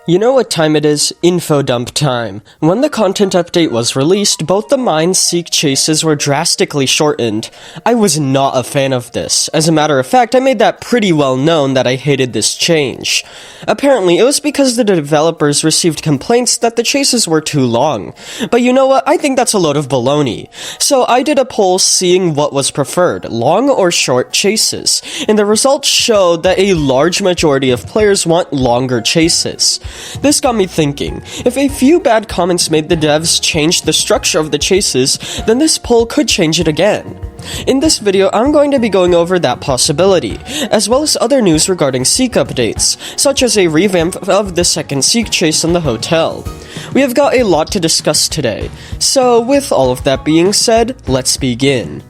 You know what time it is? Info dump time. When the content update was released, both the mine-seek chases were drastically shortened. I was not a fan of this. As a matter of fact, I made that pretty well known that I hated this change. Apparently, it was because the developers received complaints that the chases were too long. But you know what? I think that's a load of baloney. So I did a poll seeing what was preferred, long or short chases, and the results showed that a large majority of players want longer chases. This got me thinking, if a few bad comments made the devs change the structure of the chases, then this poll could change it again. In this video, I'm going to be going over that possibility, as well as other news regarding Seek updates, such as a revamp of the second Seek chase in the hotel. We have got a lot to discuss today, so with all of that being said, let's begin.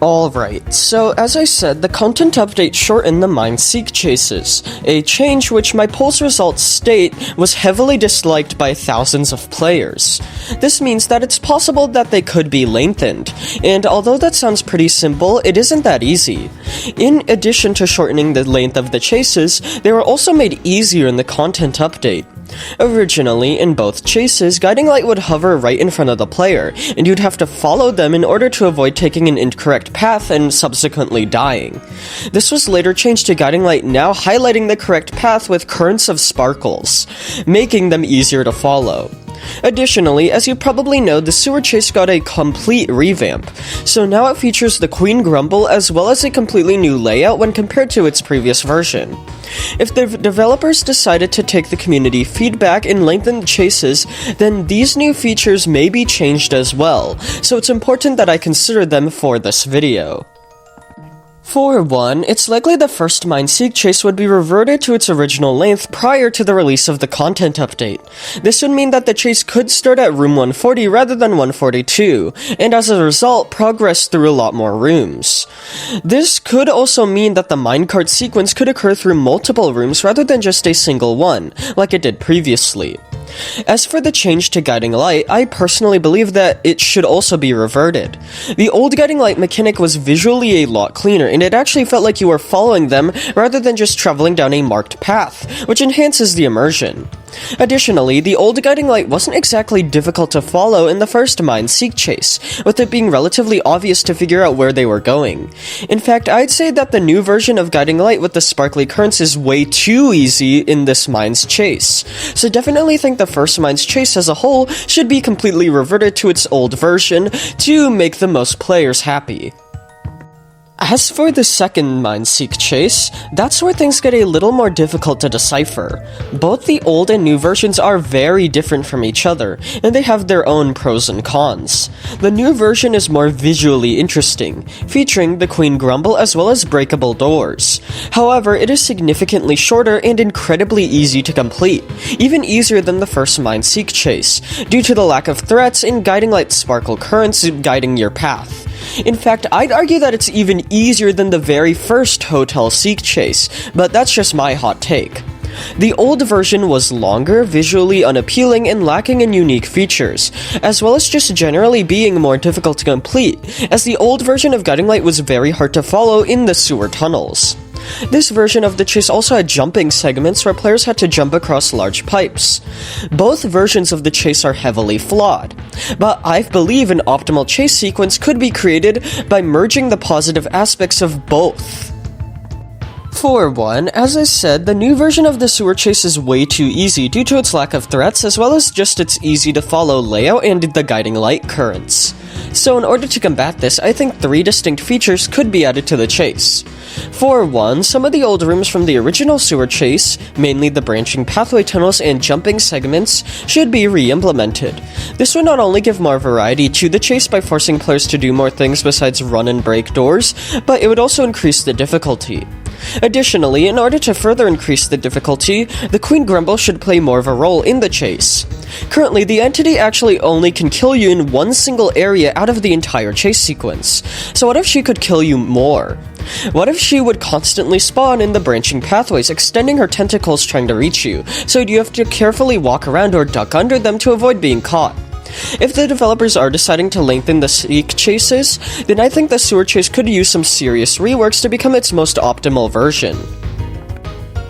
Alright, so as I said, the content update shortened the mine-seek chases, a change which my poll's results state was heavily disliked by thousands of players. This means that it's possible that they could be lengthened, and although that sounds pretty simple, it isn't that easy. In addition to shortening the length of the chases, they were also made easier in the content update. Originally, in both chases, guiding light would hover right in front of the player, and you'd have to follow them in order to avoid taking an incorrect path and subsequently dying. This was later changed to guiding light now highlighting the correct path with currents of sparkles, making them easier to follow. Additionally, as you probably know, the sewer chase got a complete revamp, so now it features the Queen Grumble as well as a completely new layout when compared to its previous version. If the developers decided to take the community feedback and lengthen the chases, then these new features may be changed as well, so it's important that I consider them for this video. For one, it's likely the first mine-seek chase would be reverted to its original length prior to the release of the content update. This would mean that the chase could start at room 140 rather than 142, and as a result, progress through a lot more rooms. This could also mean that the minecart sequence could occur through multiple rooms rather than just a single one, like it did previously. As for the change to guiding light, I personally believe that it should also be reverted. The old guiding light mechanic was visually a lot cleaner, and it actually felt like you were following them rather than just traveling down a marked path, which enhances the immersion. Additionally, the old guiding light wasn't exactly difficult to follow in the first mine-seek chase, with it being relatively obvious to figure out where they were going. In fact, I'd say that the new version of guiding light with the sparkly currents is way too easy in this mine's chase, so definitely think the first mine's chase as a whole should be completely reverted to its old version to make the most players happy. As for the second mine-seek chase, that's where things get a little more difficult to decipher. Both the old and new versions are very different from each other, and they have their own pros and cons. The new version is more visually interesting, featuring the Queen Grumble as well as breakable doors. However, it is significantly shorter and incredibly easy to complete, even easier than the first mine-seek chase, due to the lack of threats and guiding light sparkle currents guiding your path. In fact, I'd argue that it's even easier than the very first Hotel Seek chase, but that's just my hot take. The old version was longer, visually unappealing, and lacking in unique features, as well as just generally being more difficult to complete, as the old version of Guiding Light was very hard to follow in the sewer tunnels. This version of the chase also had jumping segments where players had to jump across large pipes. Both versions of the chase are heavily flawed, but I believe an optimal chase sequence could be created by merging the positive aspects of both. For one, as I said, the new version of the sewer chase is way too easy due to its lack of threats as well as just its easy to follow layout and the guiding light currents. So in order to combat this, I think 3 distinct features could be added to the chase. For one, some of the old rooms from the original sewer chase, mainly the branching pathway tunnels and jumping segments, should be re-implemented. This would not only give more variety to the chase by forcing players to do more things besides run and break doors, but it would also increase the difficulty. Additionally, in order to further increase the difficulty, the Queen Grumble should play more of a role in the chase. Currently, the entity actually only can kill you in one single area out of the entire chase sequence, so what if she could kill you more? What if she would constantly spawn in the branching pathways, extending her tentacles trying to reach you, so you have to carefully walk around or duck under them to avoid being caught? If the developers are deciding to lengthen the seek chases, then I think the sewer chase could use some serious reworks to become its most optimal version.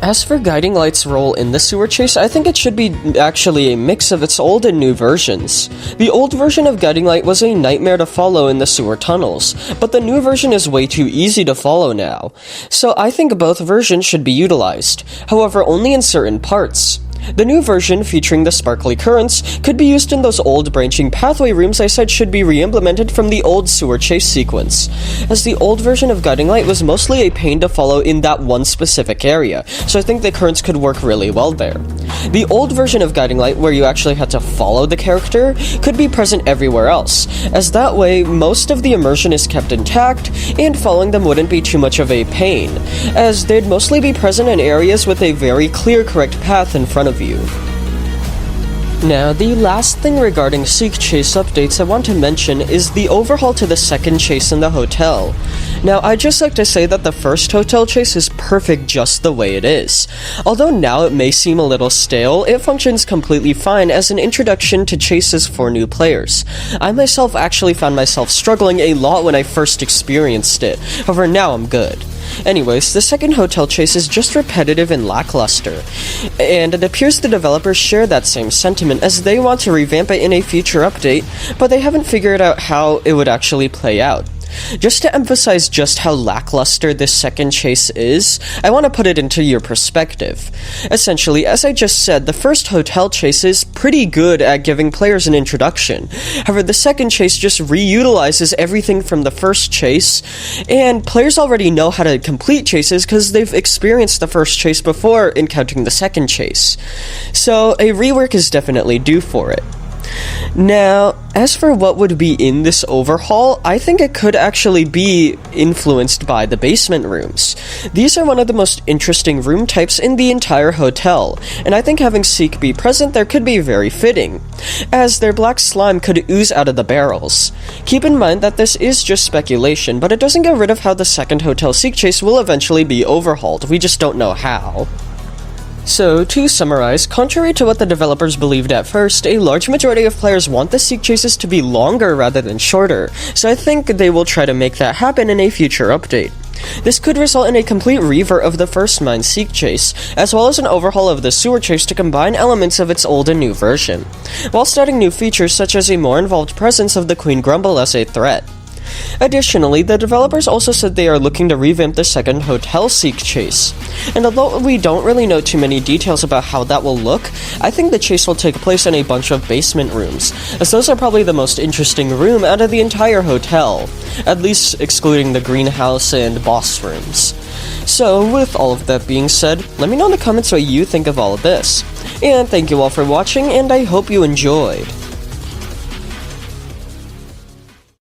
As for Guiding Light's role in the sewer chase, I think it should be actually a mix of its old and new versions. The old version of Guiding Light was a nightmare to follow in the sewer tunnels, but the new version is way too easy to follow now. So I think both versions should be utilized, however only in certain parts. The new version, featuring the sparkly currents, could be used in those old branching pathway rooms I said should be re-implemented from the old sewer chase sequence, as the old version of Guiding Light was mostly a pain to follow in that one specific area, so I think the currents could work really well there. The old version of Guiding Light, where you actually had to follow the character, could be present everywhere else, as that way most of the immersion is kept intact, and following them wouldn't be too much of a pain, as they'd mostly be present in areas with a very clear correct path in front of you. Now, the last thing regarding Seek Chase updates I want to mention is the overhaul to the second chase in the hotel. Now, I'd just like to say that the first hotel chase is perfect just the way it is. Although now it may seem a little stale, it functions completely fine as an introduction to chases for new players. I myself actually found myself struggling a lot when I first experienced it, however now I'm good. Anyways, the second hotel chase is just repetitive and lackluster, and it appears the developers share that same sentiment as they want to revamp it in a future update, but they haven't figured out how it would actually play out. Just to emphasize just how lackluster this second chase is, I want to put it into your perspective. Essentially, as I just said, the first hotel chase is pretty good at giving players an introduction. However, the second chase just reutilizes everything from the first chase, and players already know how to complete chases because they've experienced the first chase before encountering the second chase. So, a rework is definitely due for it. Now, as for what would be in this overhaul, I think it could actually be influenced by the basement rooms. These are one of the most interesting room types in the entire hotel, and I think having Seek be present there could be very fitting, as their black slime could ooze out of the barrels. Keep in mind that this is just speculation, but it doesn't get rid of how the second hotel Seek chase will eventually be overhauled, we just don't know how. So, to summarize, contrary to what the developers believed at first, a large majority of players want the Seek chases to be longer rather than shorter, so I think they will try to make that happen in a future update. This could result in a complete revert of the first mine Seek chase, as well as an overhaul of the sewer chase to combine elements of its old and new version, whilst adding new features such as a more involved presence of the Queen Grumble as a threat. Additionally, the developers also said they are looking to revamp the second hotel Seek chase, and although we don't really know too many details about how that will look, I think the chase will take place in a bunch of basement rooms, as those are probably the most interesting room out of the entire hotel, at least excluding the greenhouse and boss rooms. So, with all of that being said, let me know in the comments what you think of all of this, and thank you all for watching, and I hope you enjoyed.